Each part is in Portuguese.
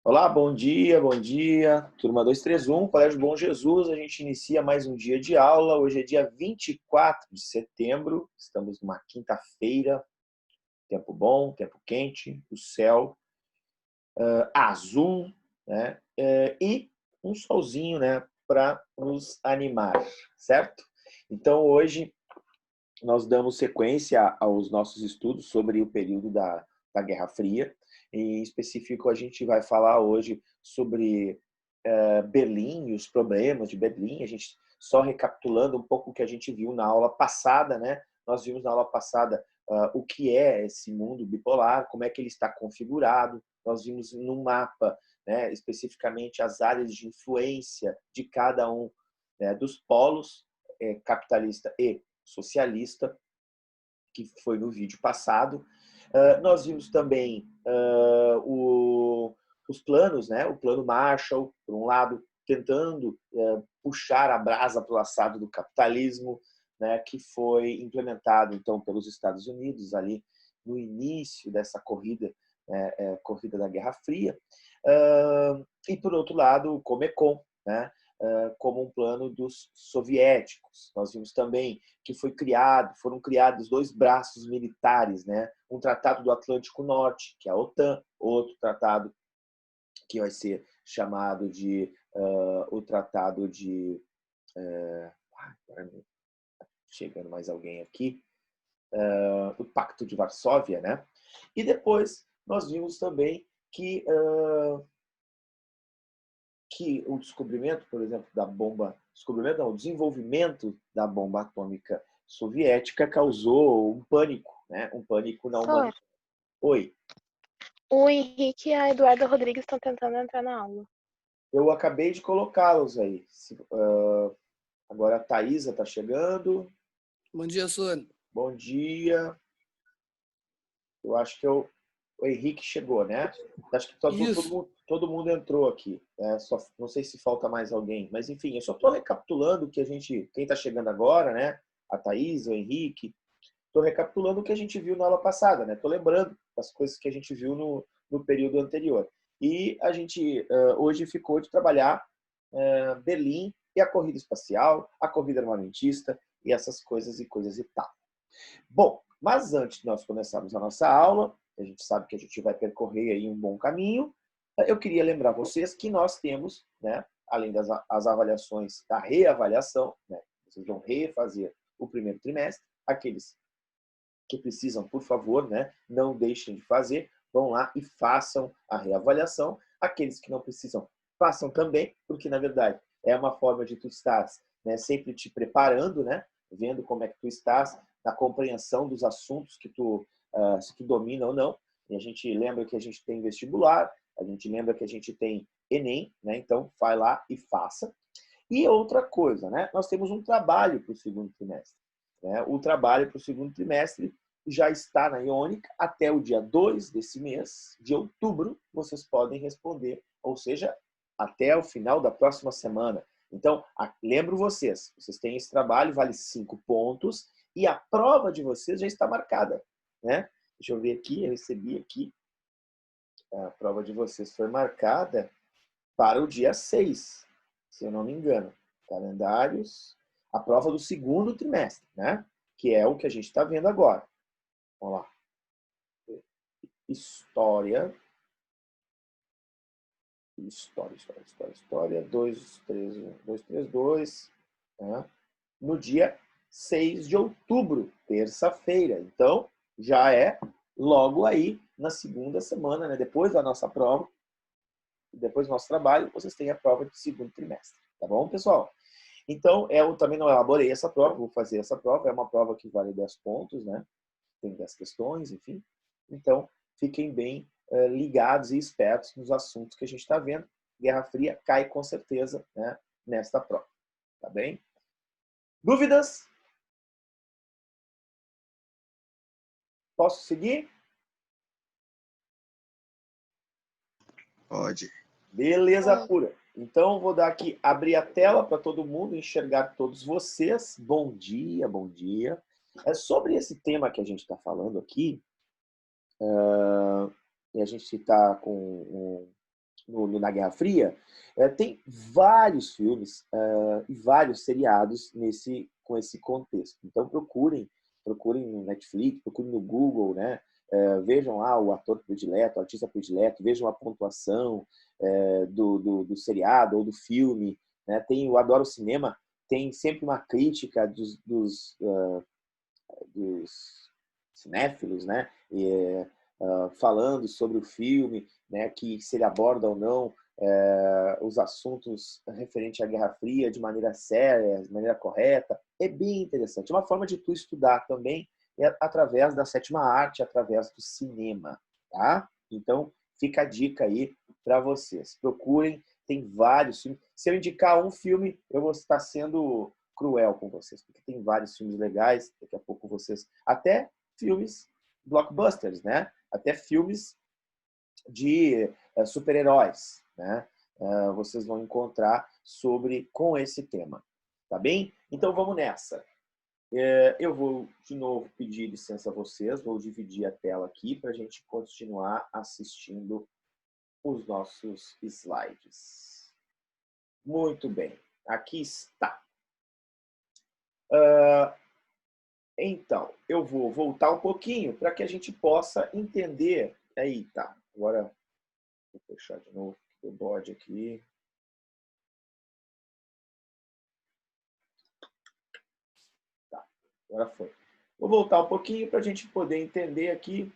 Olá, bom dia. Turma 231, Colégio Bom Jesus. A gente inicia mais um dia de aula. Hoje é dia 24 de setembro. Estamos numa quinta-feira. Tempo bom, tempo quente, o céu azul, né? E um solzinho, né? Para nos animar, certo? Então, hoje nós damos sequência aos nossos estudos sobre o período da Guerra Fria. Em específico, a gente vai falar hoje sobre Berlim e os problemas de Berlim. A gente só recapitulando um pouco o que a gente viu na aula passada, né? Nós vimos na aula passada o que é esse mundo bipolar, como é que ele está configurado. Nós vimos no mapa, né, especificamente as áreas de influência de cada um, né, dos polos, capitalista e socialista, que foi no vídeo passado. Nós vimos também os planos, né? O plano Marshall, por um lado, tentando puxar a brasa para o assado do capitalismo, né? Que foi implementado então pelos Estados Unidos ali no início dessa corrida, corrida da Guerra Fria. E por outro lado, o Comecon, né? Como um plano dos soviéticos. Nós vimos também que foram criados dois braços militares, né? Um tratado do Atlântico Norte, que é a OTAN, outro tratado que vai ser chamado de o tratado de chegando mais alguém aqui, o Pacto de Varsóvia, né? E depois nós vimos também que o descobrimento, por exemplo, da bomba, o desenvolvimento da bomba atômica soviética causou um pânico, né? Um pânico na Professor, humanidade. Oi, o Henrique e a Eduarda Rodrigues estão tentando entrar na aula. eu acabei de colocá-los aí. Agora a Thaisa está chegando. Bom dia, Sônia. Bom dia. Eu acho que o Henrique chegou, né? Acho que Isso. todo mundo entrou aqui. Só, não sei se falta mais alguém. Mas, enfim, eu só estou recapitulando que quem está chegando agora, né? A Thaís, o Henrique. Estou recapitulando o que a gente viu na aula passada, né? Estou lembrando das coisas que a gente viu no período anterior. E a gente hoje ficou de trabalhar Berlim e a corrida espacial, a corrida armamentista e essas coisas e tal. Bom, mas antes de nós começarmos a nossa aula, a gente sabe que a gente vai percorrer aí um bom caminho, eu queria lembrar vocês que nós temos, né, além das avaliações da reavaliação, né, vocês vão refazer o primeiro trimestre, aqueles que precisam, por favor, né, não deixem de fazer, vão lá e façam a reavaliação. Aqueles que não precisam, façam também, porque, na verdade, é uma forma de tu estar, né, sempre te preparando, né, vendo como é que tu estás, na compreensão dos assuntos que se tu domina ou não. E a gente lembra que a gente tem vestibular, a gente lembra que a gente tem Enem, né, então vai lá e faça. E outra coisa, né, nós temos um trabalho para o segundo trimestre. Né? O trabalho para o segundo trimestre já está na Iônica até o dia 2 desse mês, de outubro, vocês podem responder, ou seja, até o final da próxima semana. Então, lembro vocês têm esse trabalho, vale 5 pontos, e a prova de vocês já está marcada. Né? Deixa eu ver aqui, eu recebi aqui, a prova de vocês foi marcada para o dia 6, se eu não me engano. Calendários, a prova do segundo trimestre, né? Que é o que a gente está vendo agora. Vamos lá. História. 232. Né? No dia 6 de outubro, terça-feira. Então, já é logo aí na segunda semana, né? Depois da nossa prova, depois do nosso trabalho, vocês têm a prova de segundo trimestre. Tá bom, pessoal? Então, eu também não elaborei essa prova, vou fazer essa prova. É uma prova que vale 10 pontos, né? Tem 10 questões, enfim. Então, fiquem bem ligados e espertos nos assuntos que a gente está vendo. Guerra Fria cai com certeza, né, nesta prova. Tá bem? Dúvidas? Posso seguir? Pode. Beleza pura. Então, vou dar aqui, abrir a tela para todo mundo enxergar todos vocês. Bom dia, bom dia. Sobre esse tema que a gente está falando aqui, e a gente está com na Guerra Fria, tem vários filmes e vários seriados com esse contexto. Então procurem no Netflix, procurem no Google, né? Vejam lá o ator predileto, o artista predileto, vejam a pontuação do seriado ou do filme. Né? Eu adoro cinema, tem sempre uma crítica dos cinéfilos, né? Falando sobre o filme, né? Que se ele aborda ou não os assuntos referentes à Guerra Fria de maneira séria, de maneira correta. É bem interessante. É uma forma de tu estudar também através da sétima arte, através do cinema. Tá? Então, fica a dica aí para vocês. Procurem, tem vários filmes. Se eu indicar um filme, eu vou estar sendo cruel com vocês, porque tem vários filmes legais, daqui a pouco vocês... Até filmes blockbusters, né? Até filmes de super-heróis, né? Vocês vão encontrar com esse tema, tá bem? Então vamos nessa. Eu vou de novo pedir licença a vocês, vou dividir a tela aqui para a gente continuar assistindo os nossos slides. Muito bem, aqui está. Então, eu vou voltar um pouquinho para que a gente possa entender. Aí, tá. Agora, vou fechar de novo o bode aqui. Tá, agora foi. Vou voltar um pouquinho para a gente poder entender aqui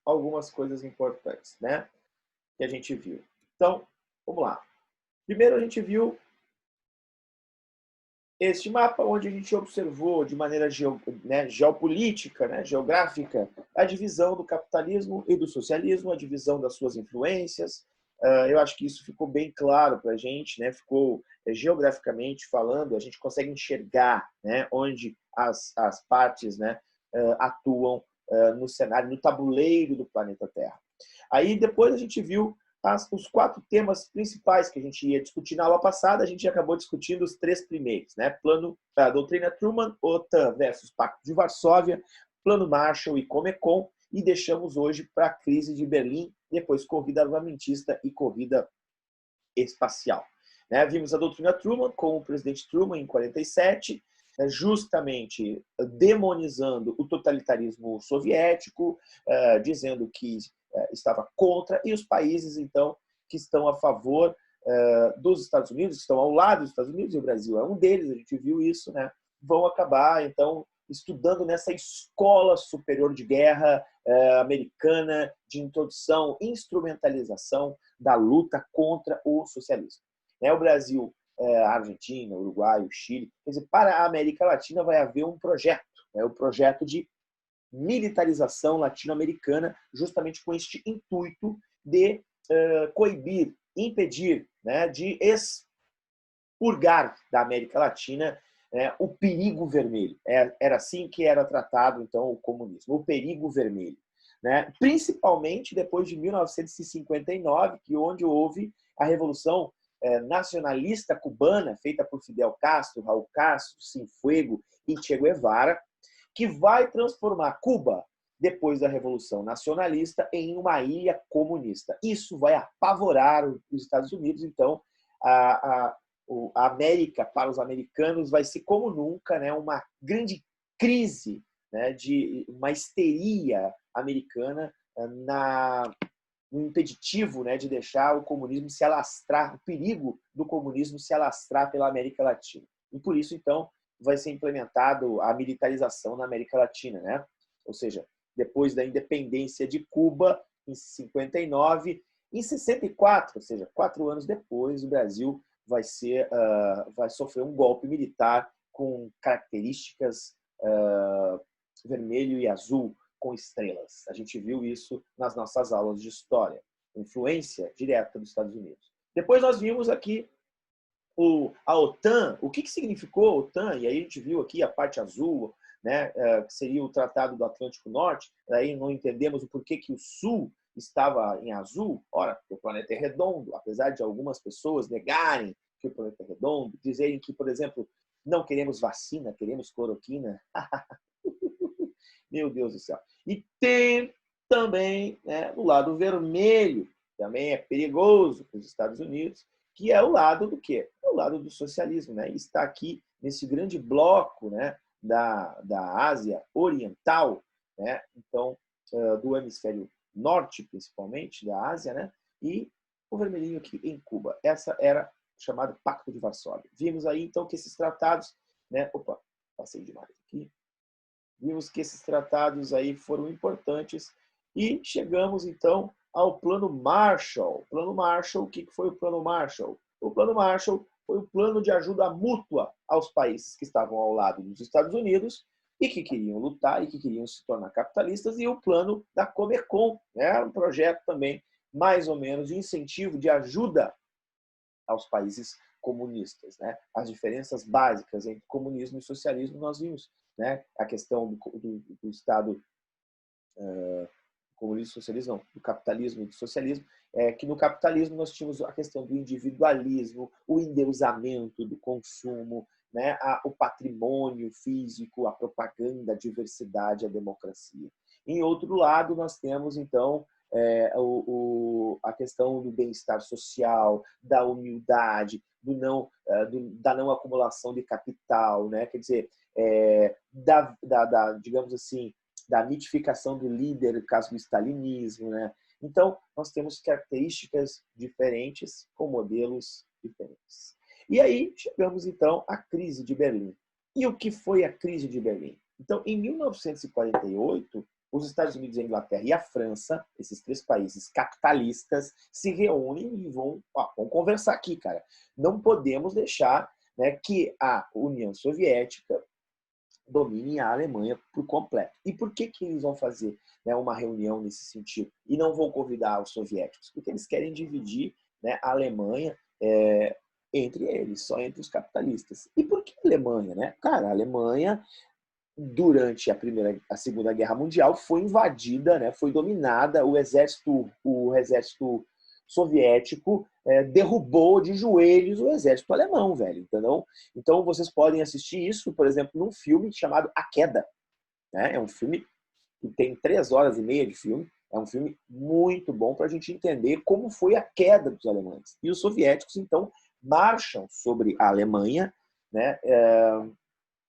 algumas coisas importantes, né? Que a gente viu. Então, vamos lá. Primeiro, a gente viu este mapa, onde a gente observou de maneira geopolítica, né, geográfica, a divisão do capitalismo e do socialismo, a divisão das suas influências. Eu acho que isso ficou bem claro para a gente, né? Ficou geograficamente falando, a gente consegue enxergar, né, onde as partes, né, atuam no cenário, no tabuleiro do planeta Terra. Aí depois a gente viu os 4 temas principais que a gente ia discutir na aula passada. A gente acabou discutindo os 3 primeiros, né? Doutrina Truman, OTAN versus Pacto de Varsóvia, Plano Marshall e Comecon, e deixamos hoje para a crise de Berlim, depois corrida armamentista e corrida espacial. Né? Vimos a doutrina Truman com o presidente Truman em 47, justamente demonizando o totalitarismo soviético, dizendo que estava contra, e os países, então, que estão a favor dos Estados Unidos, que estão ao lado dos Estados Unidos, e o Brasil é um deles, a gente viu isso, né? Vão acabar, então, estudando nessa escola superior de guerra americana de introdução, instrumentalização da luta contra o socialismo. O Brasil, a Argentina, o Uruguai, o Chile, quer dizer, para a América Latina vai haver um projeto, o projeto de militarização latino-americana, justamente com este intuito de coibir, impedir, né, de expurgar da América Latina o perigo vermelho. Era assim que era tratado, então, o comunismo, o perigo vermelho. Né? Principalmente depois de 1959, onde houve a Revolução nacionalista cubana, feita por Fidel Castro, Raul Castro, Cienfuegos e Che Guevara, que vai transformar Cuba, depois da Revolução Nacionalista, em uma ilha comunista. Isso vai apavorar os Estados Unidos. Então, a América, para os americanos, vai ser como nunca, né, uma grande crise, né, de uma histeria americana no impeditivo, né, de deixar o comunismo se alastrar, o perigo do comunismo se alastrar pela América Latina. E por isso, então, vai ser implementado a militarização na América Latina, né? Ou seja, depois da independência de Cuba, em 59, em 64, ou seja, 4 anos depois, o Brasil vai sofrer um golpe militar com características vermelho e azul com estrelas. A gente viu isso nas nossas aulas de história. Influência direta dos Estados Unidos. Depois nós vimos aqui a OTAN. O que significou a OTAN? E aí a gente viu aqui a parte azul, né, que seria o Tratado do Atlântico Norte. Aí não entendemos o porquê que o Sul estava em azul. Ora, o planeta é redondo, apesar de algumas pessoas negarem que o planeta é redondo, dizerem que, por exemplo, não queremos vacina, queremos cloroquina. Meu Deus do céu. E tem também, né, o lado vermelho, também é perigoso para os Estados Unidos, que é o lado do quê? É o lado do socialismo, né? E está aqui nesse grande bloco, né, da Ásia Oriental, né? Então, do hemisfério norte, principalmente, da Ásia, né? E o vermelhinho aqui em Cuba. Essa era chamado Pacto de Varsóvia. Vimos aí, então, que esses tratados, né? Opa, passei demais aqui. Vimos que esses tratados aí foram importantes e chegamos, então, ao Plano Marshall. Plano Marshall, o que foi o Plano Marshall? O Plano Marshall foi o plano de ajuda mútua aos países que estavam ao lado dos Estados Unidos e que queriam lutar e que queriam se tornar capitalistas, e o plano da Comecon, né? Um projeto também, mais ou menos, de incentivo, de ajuda aos países comunistas, né? As diferenças básicas entre comunismo e socialismo nós vimos, né? A questão do Estado comunismo e socialismo, não, do capitalismo e do socialismo, que no capitalismo nós tínhamos a questão do individualismo, o endeusamento do consumo, né? O patrimônio físico, a propaganda, a diversidade, a democracia. Em outro lado, nós temos, então, a questão do bem-estar social, da humildade, da não acumulação de capital, né? Quer dizer, digamos assim, da mitificação do líder, no caso do stalinismo, né? Então, nós temos características diferentes com modelos diferentes. E aí chegamos, então, à crise de Berlim. E o que foi a crise de Berlim? Então, em 1948, os Estados Unidos, a Inglaterra e a França, esses três países capitalistas, se reúnem e vão conversar aqui, cara. Não podemos deixar, né, que a União Soviética domine a Alemanha por completo. E por que eles vão fazer, né, uma reunião nesse sentido? E não vão convidar os soviéticos? Porque eles querem dividir, né, a Alemanha entre eles, só entre os capitalistas. E por que a Alemanha? Né? Cara, a Alemanha, durante a Segunda Guerra Mundial, foi invadida, né, foi dominada, o exército soviético derrubou de joelhos o exército alemão, velho, entendeu? Então vocês podem assistir isso, por exemplo, num filme chamado A Queda, né? É um filme que tem 3 horas e meia de filme, é um filme muito bom para a gente entender como foi a queda dos alemães. E os soviéticos, então, marcham sobre a Alemanha, né,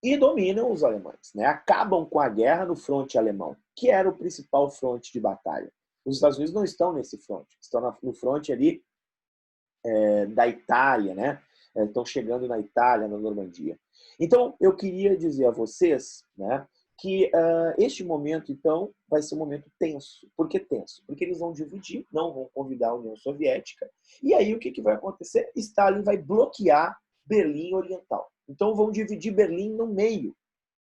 e dominam os alemães, né? Acabam com a guerra no fronte alemão, que era o principal fronte de batalha. Os Estados Unidos não estão nesse fronte, estão no fronte ali da Itália, né? Estão chegando na Itália, na Normandia. Então, eu queria dizer a vocês, né, que este momento, então, vai ser um momento tenso. Por que tenso? Porque eles vão dividir, não vão convidar a União Soviética, e aí o que vai acontecer? Stalin vai bloquear Berlim Oriental. Então, vão dividir Berlim no meio.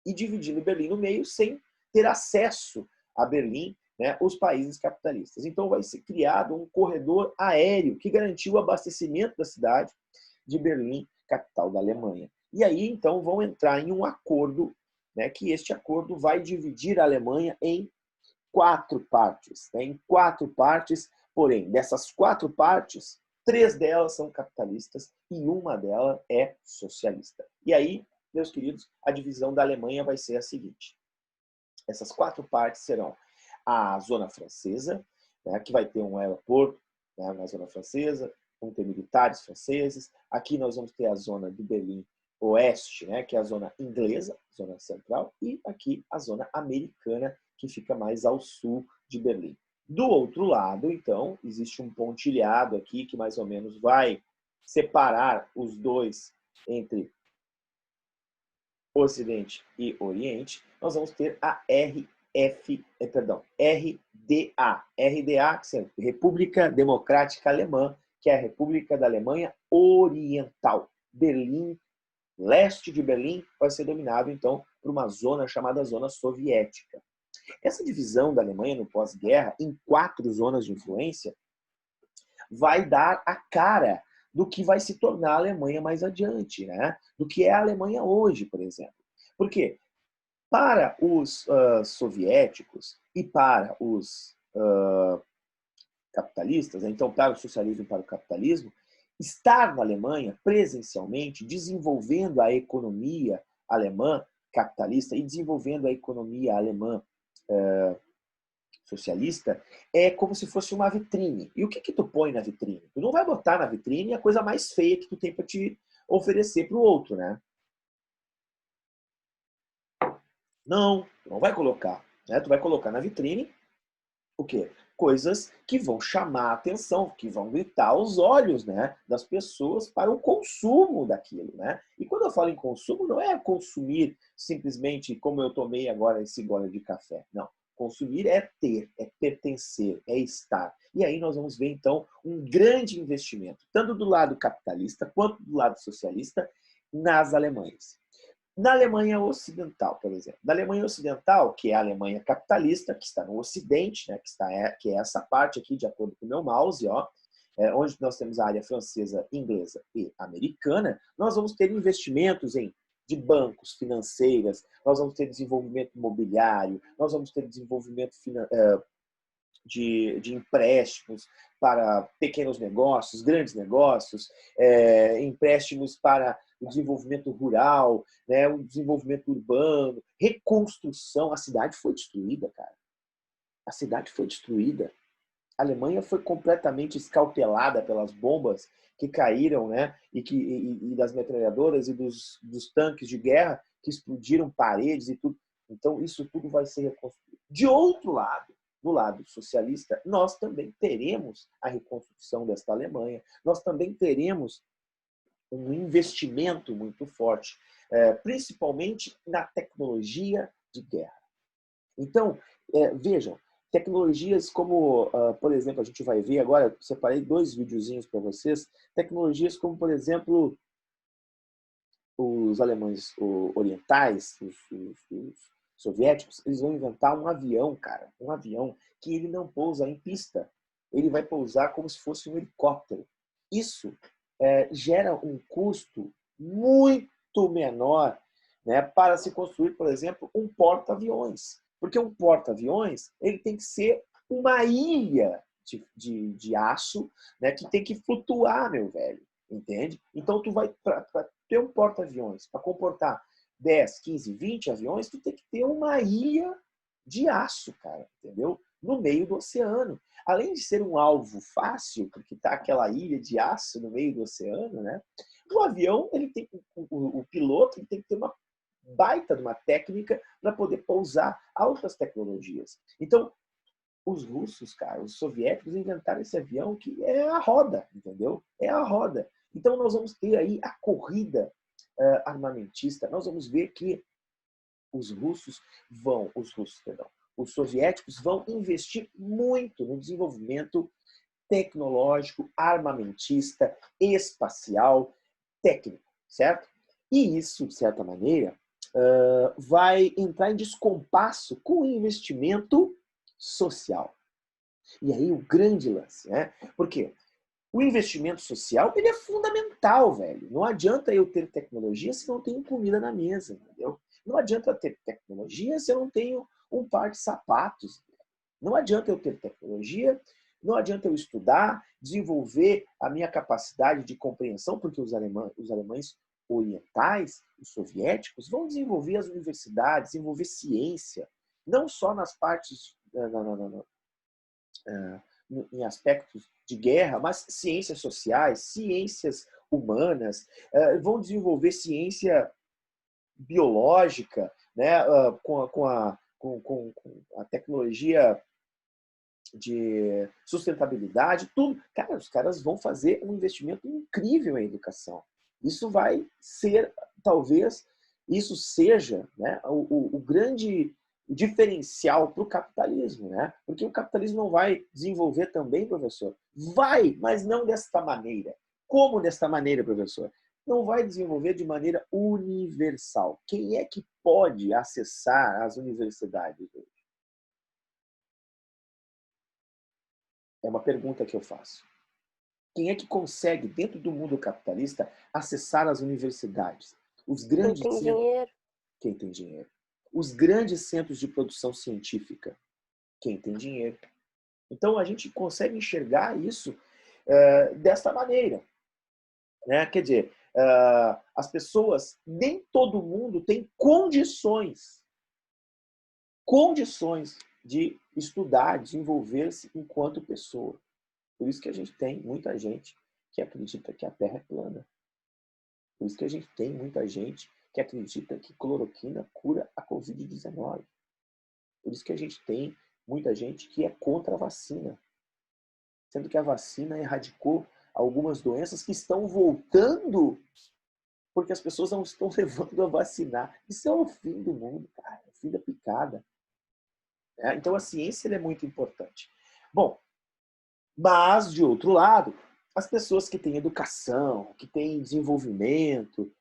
E dividindo Berlim no meio sem ter acesso a Berlim, né, os países capitalistas. Então, vai ser criado um corredor aéreo que garantiu o abastecimento da cidade de Berlim, capital da Alemanha. E aí, então, vão entrar em um acordo, né, que este acordo vai dividir a Alemanha em 4 partes. Né, em 4 partes, porém, dessas 4 partes, 3 delas são capitalistas e uma delas é socialista. E aí, meus queridos, a divisão da Alemanha vai ser a seguinte. Essas 4 partes serão a Zona Francesa, né, que vai ter um aeroporto, né, na Zona Francesa, vão ter militares franceses. Aqui nós vamos ter a zona do Berlim Oeste, né, que é a zona inglesa, zona central, e aqui a zona americana, que fica mais ao sul de Berlim. Do outro lado, então, existe um pontilhado aqui que mais ou menos vai separar os dois entre Ocidente e Oriente. Nós vamos ter a RDA, que é República Democrática Alemã, que é a República da Alemanha Oriental. Berlim, leste de Berlim, vai ser dominado, então, por uma zona chamada Zona Soviética. Essa divisão da Alemanha no pós-guerra em 4 zonas de influência vai dar a cara do que vai se tornar a Alemanha mais adiante, né? Do que é a Alemanha hoje, por exemplo. Por quê? Para os soviéticos e para os capitalistas, né? Então para o socialismo e para o capitalismo, estar na Alemanha presencialmente, desenvolvendo a economia alemã capitalista e desenvolvendo a economia alemã socialista é como se fosse uma vitrine. E o que tu põe na vitrine? Tu não vai botar na vitrine a coisa mais feia que tu tem para te oferecer para o outro, né? Não, tu não vai colocar. Né? Tu vai colocar na vitrine o quê? Coisas que vão chamar a atenção, que vão gritar aos olhos, né, das pessoas para o consumo daquilo, né? E quando eu falo em consumo, não é consumir simplesmente como eu tomei agora esse gole de café. Não. Consumir é ter, é pertencer, é estar. E aí nós vamos ver, então, um grande investimento, tanto do lado capitalista quanto do lado socialista, nas Alemanhas. Na Alemanha Ocidental, por exemplo. Na Alemanha Ocidental, que é a Alemanha capitalista, que está no Ocidente, né, que é essa parte aqui, de acordo com o meu mouse, ó, onde nós temos a área francesa, inglesa e americana, nós vamos ter investimentos de bancos, financeiras, nós vamos ter desenvolvimento imobiliário, nós vamos ter desenvolvimento de empréstimos para pequenos negócios, grandes negócios, empréstimos para o desenvolvimento rural, né, o desenvolvimento urbano, reconstrução. A cidade foi destruída, cara. A cidade foi destruída. A Alemanha foi completamente escalpelada pelas bombas que caíram, né, e das metralhadoras e dos tanques de guerra que explodiram paredes e tudo. Então, isso tudo vai ser reconstruído. De outro lado, no lado socialista, nós também teremos a reconstrução desta Alemanha, nós também teremos um investimento muito forte, principalmente na tecnologia de guerra. Então, vejam, tecnologias como, por exemplo, a gente vai ver agora, separei 2 videozinhos para vocês, tecnologias como, por exemplo, os alemães orientais, os soviéticos, eles vão inventar um avião, cara, um avião que ele não pousa em pista, ele vai pousar como se fosse um helicóptero. Isso gera um custo muito menor, né, para se construir, por exemplo, um porta-aviões. Porque um porta-aviões ele tem que ser uma ilha de aço, né, que tem que flutuar, meu velho. Entende? Então, tu vai para ter um porta-aviões, para comportar 10, 15, 20 aviões, tu tem que ter uma ilha de aço, cara, entendeu? No meio do oceano. Além de ser um alvo fácil, porque está aquela ilha de aço no meio do oceano, né? O avião, ele tem, o piloto ele tem que ter uma baita de uma técnica para poder pousar altas tecnologias. Então, os russos, cara, os soviéticos inventaram esse avião que é a roda, entendeu? É a roda. Então, nós vamos ter aí a corrida armamentista. Nós vamos ver que os soviéticos vão investir muito no desenvolvimento tecnológico, armamentista, espacial, técnico, certo? E isso, de certa maneira, vai entrar em descompasso com o investimento social. E aí o grande lance, né? Por quê? O investimento social, ele é fundamental, velho. Não adianta eu ter tecnologia se não tenho comida na mesa, entendeu? Não adianta eu ter tecnologia se eu não tenho um par de sapatos. Não adianta eu ter tecnologia, não adianta eu estudar, desenvolver a minha capacidade de compreensão, porque os alemães orientais, os soviéticos, vão desenvolver as universidades, desenvolver ciência, não só nas partes, em aspectos de guerra, mas ciências sociais, ciências humanas, vão desenvolver ciência biológica, né, com a tecnologia de sustentabilidade, tudo. Cara, os caras vão fazer um investimento incrível em educação. Isso vai ser, talvez, isso seja, né, o grande diferencial para o capitalismo, né? Porque o capitalismo não vai desenvolver também, professor? Vai, mas não desta maneira. Como desta maneira, professor? Não vai desenvolver de maneira universal. Quem é que pode acessar as universidades hoje? É uma pergunta que eu faço. Quem é que consegue, dentro do mundo capitalista, acessar as universidades? Os grandes Quem tem dinheiro. Quem tem dinheiro. Os grandes centros de produção científica. Quem tem dinheiro. Então, a gente consegue enxergar isso desta maneira. Né? Quer dizer, as pessoas, nem todo mundo tem condições de estudar, desenvolver-se enquanto pessoa. Por isso que a gente tem muita gente que acredita que a Terra é plana. Por isso que a gente tem muita gente que acredita que cloroquina cura a Covid-19. Por isso que a gente tem muita gente que é contra a vacina. Sendo que a vacina erradicou algumas doenças que estão voltando porque as pessoas não estão levando a vacinar. Isso é o fim do mundo, cara. É o fim da picada. Então a ciência é muito importante. Bom, mas, de outro lado, as pessoas que têm educação, que têm desenvolvimento,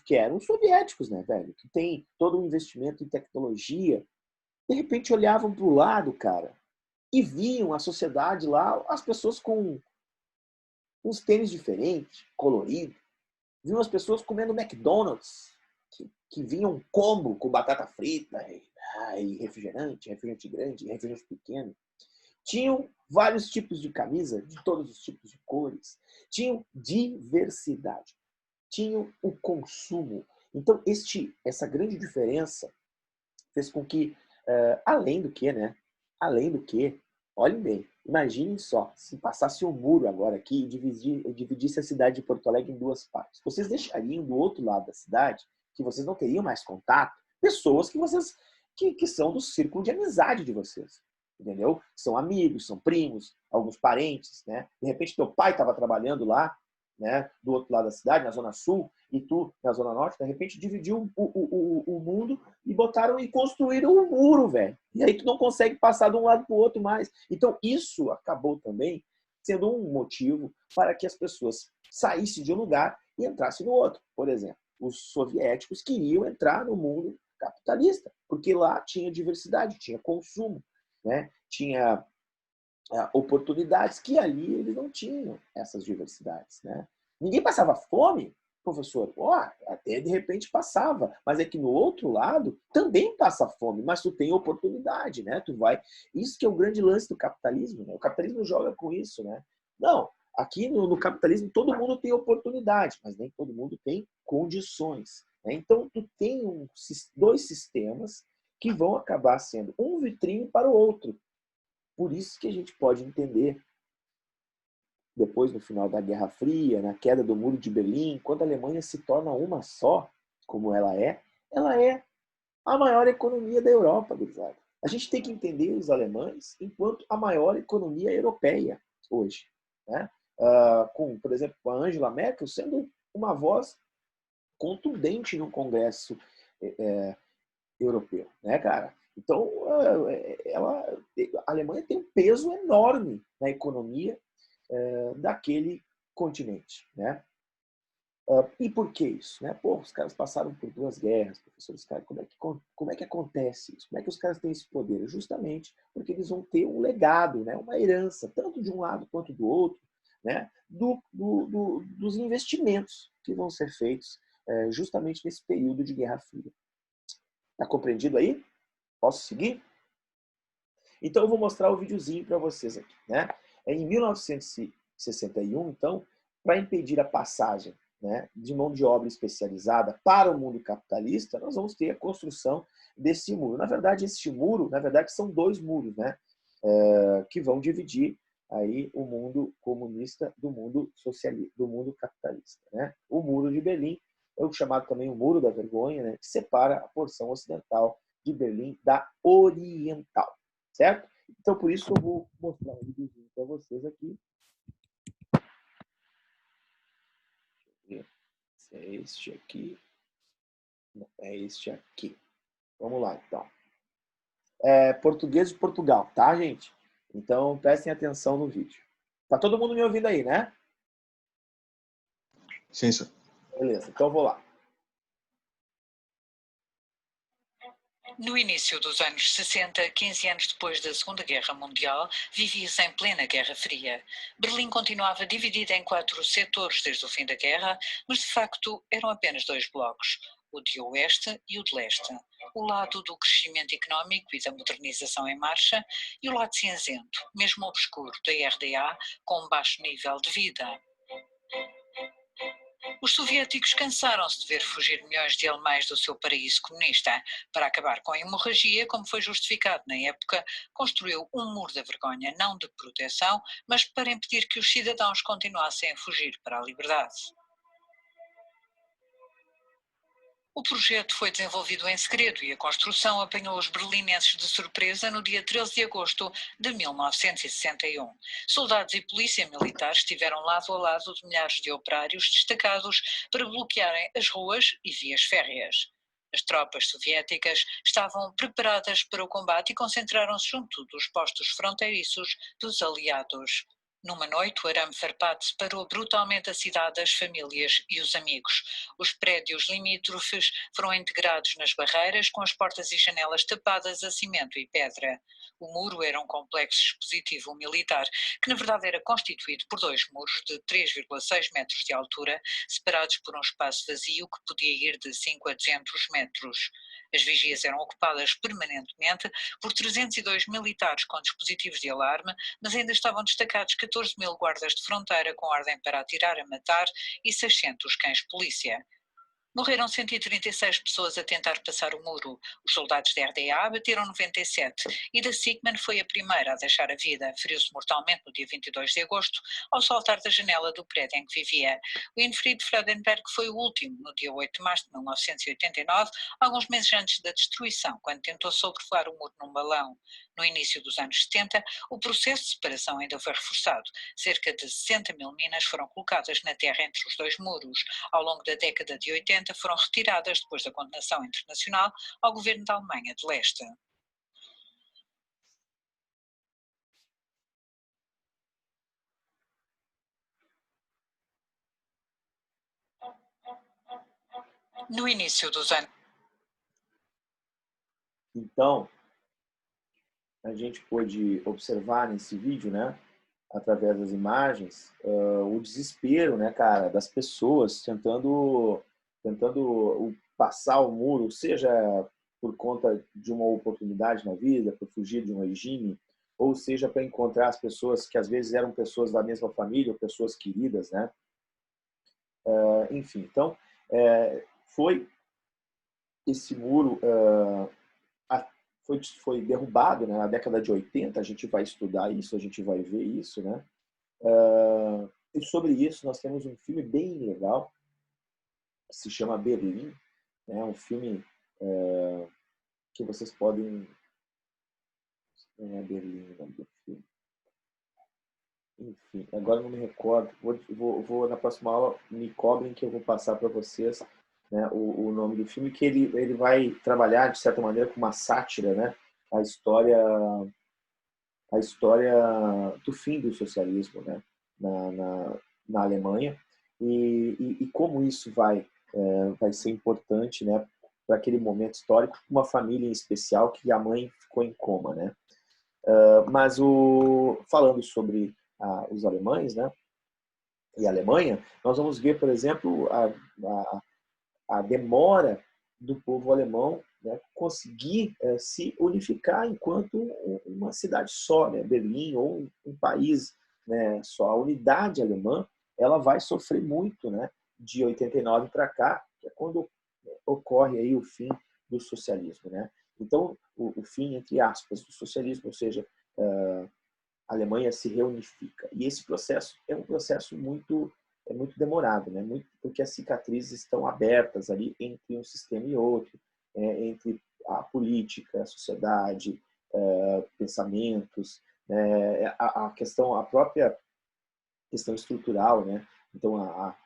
que eram os soviéticos, né, velho? Que tem todo o investimento em tecnologia, de repente olhavam para o lado, cara, e viam a sociedade lá, as pessoas com uns tênis diferentes, coloridos, viam as pessoas comendo McDonald's, que vinha um combo com batata frita e refrigerante grande, refrigerante pequeno. Tinham vários tipos de camisa, de todos os tipos de cores. Tinham diversidade. Tinham o consumo. Então, essa grande diferença fez com que, além do que, né? Além do que, olhem bem, imaginem só, se passasse um muro agora aqui e dividisse a cidade de Porto Alegre em duas partes. Vocês deixariam do outro lado da cidade, que vocês não teriam mais contato, pessoas que são do círculo de amizade de vocês. Entendeu? São amigos, são primos, alguns parentes, né? De repente teu pai estava trabalhando lá, né? Do outro lado da cidade, na Zona Sul, e tu na Zona Norte, de repente dividiu o mundo e botaram e construíram um muro, velho. E aí tu não consegue passar de um lado para o outro mais. Então isso acabou também sendo um motivo para que as pessoas saíssem de um lugar e entrassem no outro. Por exemplo, os soviéticos queriam entrar no mundo capitalista, porque lá tinha diversidade, tinha consumo, né? Tinha oportunidades que ali eles não tinham essas diversidades, né? Ninguém passava fome, professor. Até de repente passava, mas é que no outro lado também passa fome, mas tu tem oportunidade, né? Tu vai. Isso que é o grande lance do capitalismo, né? O capitalismo joga com isso, né? Não, aqui no capitalismo todo mundo tem oportunidade, mas nem todo mundo tem condições, né? Então tu tem dois sistemas que vão acabar sendo um vitrine para o outro. Por isso que a gente pode entender, depois no final da Guerra Fria, na queda do Muro de Berlim, quando a Alemanha se torna uma só, como ela é a maior economia da Europa, gurizada. A gente tem que entender os alemães enquanto a maior economia europeia hoje, né? Com, por exemplo, a Angela Merkel sendo uma voz contundente no Congresso europeu, né, cara? Então, a Alemanha tem um peso enorme na economia daquele continente, né? E por que isso? Né? Pô, os caras passaram por duas guerras, professores, cara, como é que acontece isso? Como é que os caras têm esse poder? Justamente porque eles vão ter um legado, né? Uma herança, tanto de um lado quanto do outro, né? Dos investimentos que vão ser feitos justamente nesse período de Guerra Fria. Tá compreendido aí? Posso seguir? Então eu vou mostrar o videozinho para vocês aqui, né? Em 1961, então, para impedir a passagem, né, de mão de obra especializada para o mundo capitalista, nós vamos ter a construção desse muro. Na verdade, esse muro, são dois muros, né, que vão dividir aí o mundo comunista do mundo socialista, do mundo capitalista, né? O Muro de Berlim, é o chamado também o Muro da Vergonha, né, que separa a porção ocidental de Berlim da oriental, certo? Então, por isso, eu vou mostrar um videozinho para vocês aqui. Se é este aqui. Não, é este aqui. Vamos lá, então. Português de Portugal, tá, gente? Então, prestem atenção no vídeo. Tá todo mundo me ouvindo aí, né? Sim, senhor. Beleza, então eu vou lá. No início dos anos 60, 15 anos depois da Segunda Guerra Mundial, vivia-se em plena Guerra Fria. Berlim continuava dividida em 4 setores desde o fim da guerra, mas de facto eram apenas 2 blocos, o de oeste e o de leste. O lado do crescimento económico e da modernização em marcha e o lado cinzento, mesmo obscuro, da RDA, com um baixo nível de vida. Os soviéticos cansaram-se de ver fugir milhões de alemães do seu paraíso comunista. Para acabar com a hemorragia, como foi justificado na época, construiu um muro da vergonha, não de proteção, mas para impedir que os cidadãos continuassem a fugir para a liberdade. O projeto foi desenvolvido em segredo e a construção apanhou os berlinenses de surpresa no dia 13 de agosto de 1961. Soldados e polícia militar estiveram lado a lado de milhares de operários destacados para bloquearem as ruas e vias férreas. As tropas soviéticas estavam preparadas para o combate e concentraram-se junto dos postos fronteiriços dos aliados. Numa noite, o arame farpado separou brutalmente a cidade das famílias e os amigos. Os prédios limítrofes foram integrados nas barreiras, com as portas e janelas tapadas a cimento e pedra. O muro era um complexo dispositivo militar, que na verdade era constituído por dois muros de 3,6 metros de altura, separados por um espaço vazio que podia ir de 5 a 200 metros. As vigias eram ocupadas permanentemente por 302 militares com dispositivos de alarme, mas ainda estavam destacados 14.000 guardas de fronteira com ordem para atirar a matar e 600 cães-polícia. Morreram 136 pessoas a tentar passar o muro. Os soldados da RDA bateram 97 e da Sigman foi a primeira a deixar a vida. Feriu-se mortalmente no dia 22 de agosto ao saltar da janela do prédio em que vivia. Winfried Freudenberg foi o último, no dia 8 de março de 1989, alguns meses antes da destruição, quando tentou sobrevoar o muro num balão. No início dos anos 70, o processo de separação ainda foi reforçado. Cerca de 60.000 minas foram colocadas na terra entre os dois muros. Ao longo da década de 80, foram retiradas depois da condenação internacional ao governo da Alemanha de Leste. No início dos anos. Então, a gente pôde observar nesse vídeo, né, através das imagens, o desespero, né, cara, das pessoas tentando passar o muro, seja por conta de uma oportunidade na vida, por fugir de um regime, ou seja para encontrar as pessoas que às vezes eram pessoas da mesma família, ou pessoas queridas, né? Enfim, então, foi esse muro foi derrubado, né, na década de 80, a gente vai estudar isso, a gente vai ver isso, né? E sobre isso nós temos um filme bem legal, que se chama Berlim, né? Um filme que vocês podem... Não é Berlim o nome do filme. Enfim, agora não me recordo. Vou na próxima aula, me cobrem que eu vou passar para vocês, né, o nome do filme, que ele vai trabalhar, de certa maneira, com uma sátira, né, a história do fim do socialismo, né, na Alemanha, e como isso vai ser importante, né, para aquele momento histórico, uma família em especial que a mãe ficou em coma, né. Mas falando sobre os alemães, né, e a Alemanha, nós vamos ver, por exemplo, a demora do povo alemão, né, conseguir se unificar enquanto uma cidade só, né, Berlim, ou um país, né, só. A unidade alemã, ela vai sofrer muito, né, de 89 para cá, que é quando ocorre aí o fim do socialismo, né? Então, o fim, entre aspas, do socialismo, ou seja, a Alemanha se reunifica. E esse processo é um processo muito demorado, né? Porque as cicatrizes estão abertas ali entre um sistema e outro, entre a política, a sociedade, pensamentos, né? A própria questão estrutural, né? Então, a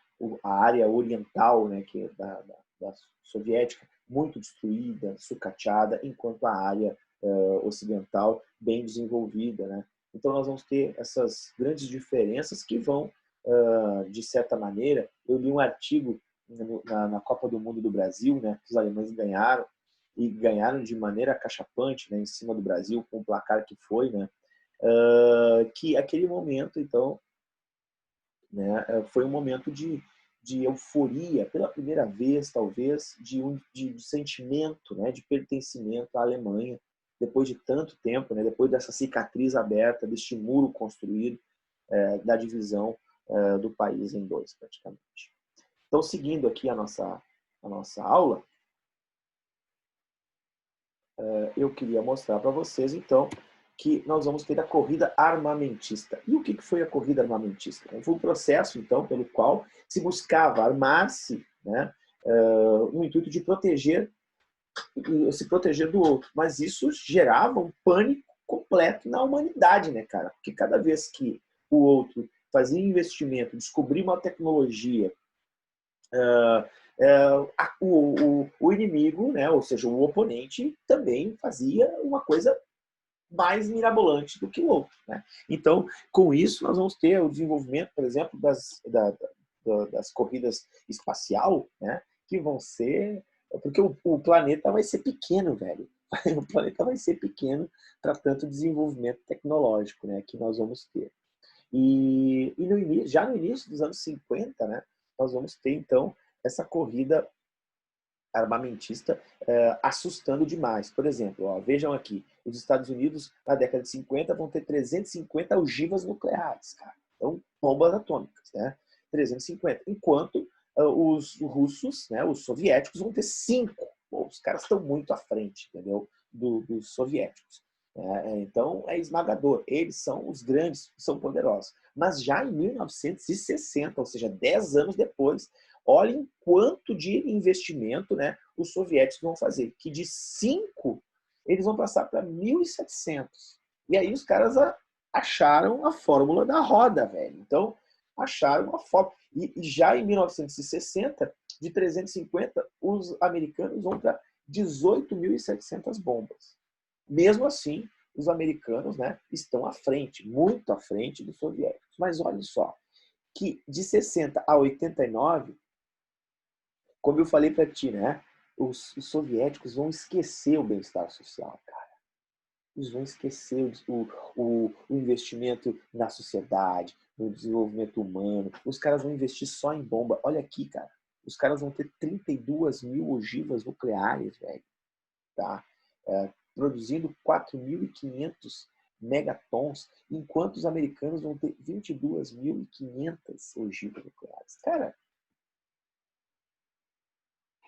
área oriental, né, que é da soviética, muito destruída, sucateada, enquanto a área ocidental bem desenvolvida, né? Então, nós vamos ter essas grandes diferenças que vão, de certa maneira... Eu li um artigo na Copa do Mundo do Brasil, né, que os alemães ganharam, e ganharam de maneira acachapante, né, em cima do Brasil, com o placar que foi, né, que aquele momento, então, né, foi um momento de euforia, pela primeira vez, talvez, de sentimento, né, de pertencimento à Alemanha, depois de tanto tempo, né, depois dessa cicatriz aberta, deste muro construído, da divisão do país em dois, praticamente. Então, seguindo aqui a nossa aula, eu queria mostrar para vocês, então, que nós vamos ter a corrida armamentista. E o que foi a corrida armamentista? Foi um processo, então, pelo qual se buscava armar-se, né, no intuito de se proteger do outro. Mas isso gerava um pânico completo na humanidade, né, cara? Porque cada vez que o outro fazia investimento, descobria uma tecnologia, o inimigo, né, ou seja, o oponente, também fazia uma coisa mais mirabolante do que o outro, né? Então, com isso, nós vamos ter o desenvolvimento, por exemplo, das corridas espacial, né, que vão ser... Porque o planeta vai ser pequeno, velho. O planeta vai ser pequeno para tanto desenvolvimento tecnológico, né, que nós vamos ter. E já no início dos anos 50, né, nós vamos ter, então, essa corrida armamentista assustando demais. Por exemplo, ó, vejam aqui, os Estados Unidos, na década de 50, vão ter 350 ogivas nucleares, cara. Então, bombas atômicas, né? 350. Enquanto os russos, né, os soviéticos, vão ter 5. Pô, os caras estão muito à frente, entendeu? Dos soviéticos. Então, é esmagador. Eles são os grandes, são poderosos. Mas já em 1960, ou seja, 10 anos depois, olhem quanto de investimento, né, os soviéticos vão fazer. Que de 5, eles vão passar para 1.700. E aí os caras acharam a fórmula da roda, velho. Então, acharam a fórmula. E já em 1960, de 350, os americanos vão para 18.700 bombas. Mesmo assim, os americanos, né, estão à frente, muito à frente dos soviéticos. Mas olha só, que de 60 a 89, como eu falei para ti, né, os soviéticos vão esquecer o bem-estar social, cara. Eles vão esquecer o investimento na sociedade, no desenvolvimento humano. Os caras vão investir só em bomba. Olha aqui, cara. Os caras vão ter 32 mil ogivas nucleares, velho. Tá? Produzindo 4.500 megatons, enquanto os americanos vão ter 22.500 ogivas nucleares. Cara,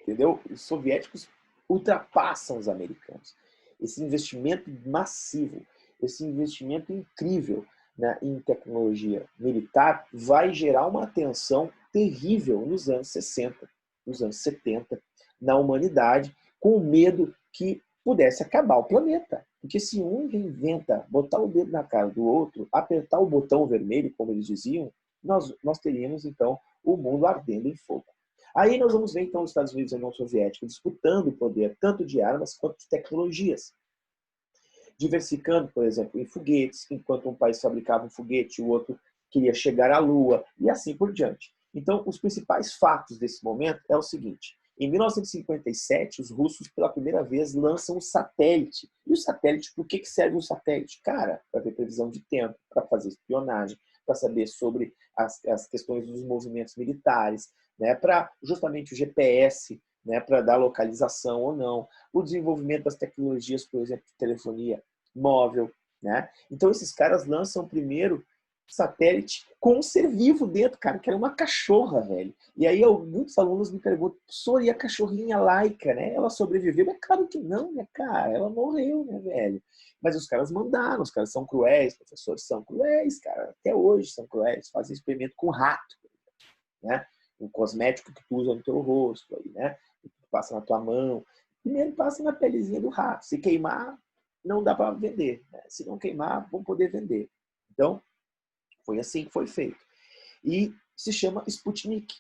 entendeu? Os soviéticos ultrapassam os americanos. Esse investimento massivo, esse investimento incrível, né, em tecnologia militar vai gerar uma tensão terrível nos anos 60, nos anos 70, na humanidade, com o medo que pudesse acabar o planeta. Porque se um inventa botar o dedo na cara do outro, apertar o botão vermelho, como eles diziam, nós teríamos, então, o mundo ardendo em fogo. Aí nós vamos ver, então, os Estados Unidos e a União Soviética disputando o poder tanto de armas quanto de tecnologias. Diversificando, por exemplo, em foguetes, enquanto um país fabricava um foguete, o outro queria chegar à Lua, e assim por diante. Então, os principais fatos desse momento é o seguinte. Em 1957, os russos, pela primeira vez, lançam um satélite. E o satélite, por que serve um satélite? Cara, para ter previsão de tempo, para fazer espionagem, para saber sobre as questões dos movimentos militares, né, para justamente o GPS, né, para dar localização ou não, o desenvolvimento das tecnologias, por exemplo, de telefonia móvel, né? Então esses caras lançam primeiro satélite com um ser vivo dentro, cara, que era uma cachorra, velho. E aí muitos alunos me perguntam, professor, e a cachorrinha Laika, né? Ela sobreviveu? Mas claro que não, né, cara? Ela morreu, né, velho? Mas os caras mandaram, os caras são cruéis, professores são cruéis, cara. Até hoje são cruéis, fazem experimento com rato, né? Um cosmético que tu usa no teu rosto, aí, né? Que tu passa na tua mão. Primeiro passa na pelezinha do rato. Se queimar, não dá para vender, né? Se não queimar, vão poder vender. Então, foi assim que foi feito. E se chama Sputnik.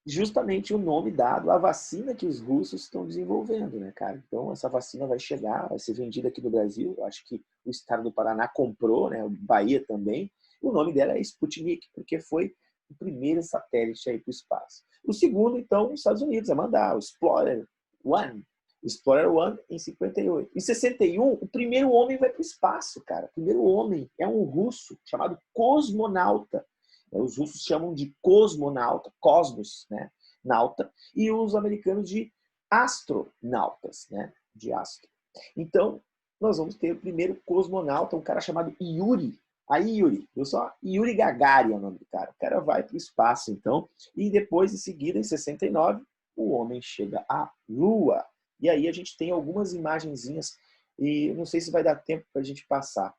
Justamente o nome dado à vacina que os russos estão desenvolvendo, né, cara? Então, essa vacina vai chegar, vai ser vendida aqui no Brasil. Eu acho que o estado do Paraná comprou, né? O Bahia também. O nome dela é Sputnik, porque foi o primeiro satélite aí para o espaço. O segundo, então, os Estados Unidos a mandar, o Explorer 1. O Explorer 1 em 58. Em 61, o primeiro homem vai para o espaço, cara. O primeiro homem é um russo chamado cosmonauta. Os russos chamam de cosmonauta, cosmos, né? Nauta, e os americanos de astronautas, né? De astro. Então, nós vamos ter o primeiro cosmonauta, um cara chamado Yuri Aí Yuri, viu só? Yuri Gagarin é o nome do cara. O cara vai para o espaço, então. E depois, em seguida, em 69, o homem chega à Lua. E aí a gente tem algumas imagenzinhas. E não sei se vai dar tempo para a gente passar.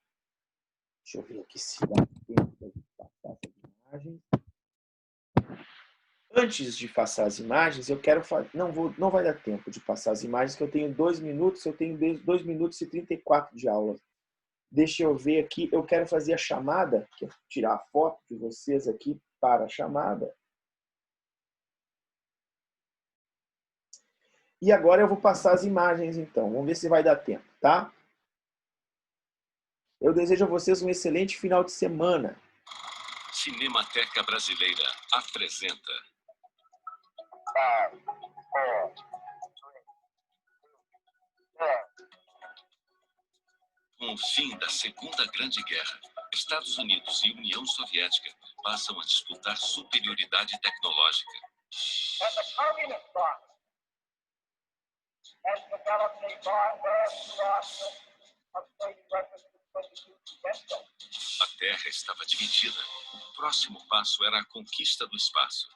Deixa eu ver aqui se dá tempo para a gente passar essas imagens. Antes de passar as imagens, eu quero fazer. Não vai dar tempo de passar as imagens, que eu tenho 2 minutos, eu tenho 2 minutos e 34 de aula. Deixa eu ver aqui, eu quero fazer a chamada, que é tirar a foto de vocês aqui para a chamada. E agora eu vou passar as imagens, então. Vamos ver se vai dar tempo, tá? Eu desejo a vocês um excelente final de semana. Cinemateca Brasileira apresenta. Com o fim da Segunda Grande Guerra, Estados Unidos e União Soviética passam a disputar superioridade tecnológica. A Terra estava dividida. O próximo passo era a conquista do espaço.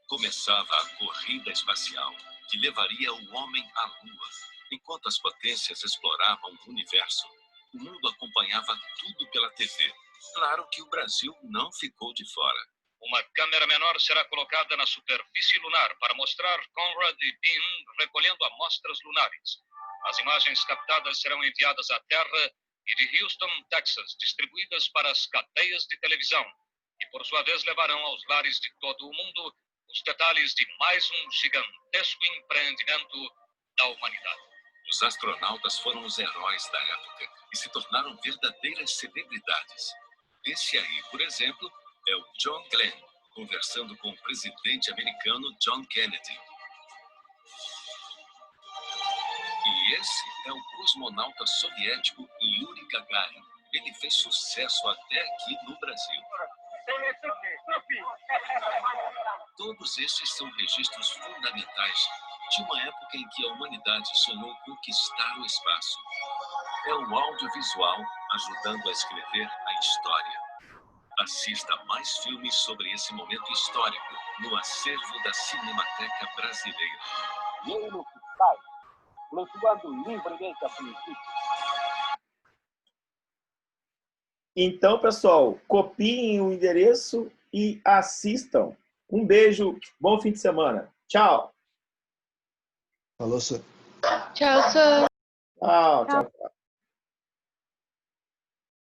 Começava a corrida espacial, que levaria o homem à Lua. Enquanto as potências exploravam o universo, o mundo acompanhava tudo pela TV. Claro que o Brasil não ficou de fora. Uma câmera menor será colocada na superfície lunar para mostrar Conrad e Bean recolhendo amostras lunares. As imagens captadas serão enviadas à Terra e de Houston, Texas, distribuídas para as cadeias de televisão, e por sua vez levarão aos lares de todo o mundo os detalhes de mais um gigantesco empreendimento da humanidade. Os astronautas foram os heróis da época e se tornaram verdadeiras celebridades. Esse aí, por exemplo, é o John Glenn, conversando com o presidente americano John Kennedy. E esse é o cosmonauta soviético Yuri Gagarin. Ele fez sucesso até aqui no Brasil. Todos estes são registros fundamentais de uma época em que a humanidade sonhou conquistar o espaço. É o audiovisual ajudando a escrever a história. Assista mais filmes sobre esse momento histórico no acervo da Cinemateca Brasileira. Então, pessoal, copiem o endereço e assistam. Um beijo, bom fim de semana. Tchau. Falou, senhor. Tchau, Sam. Tchau, tchau.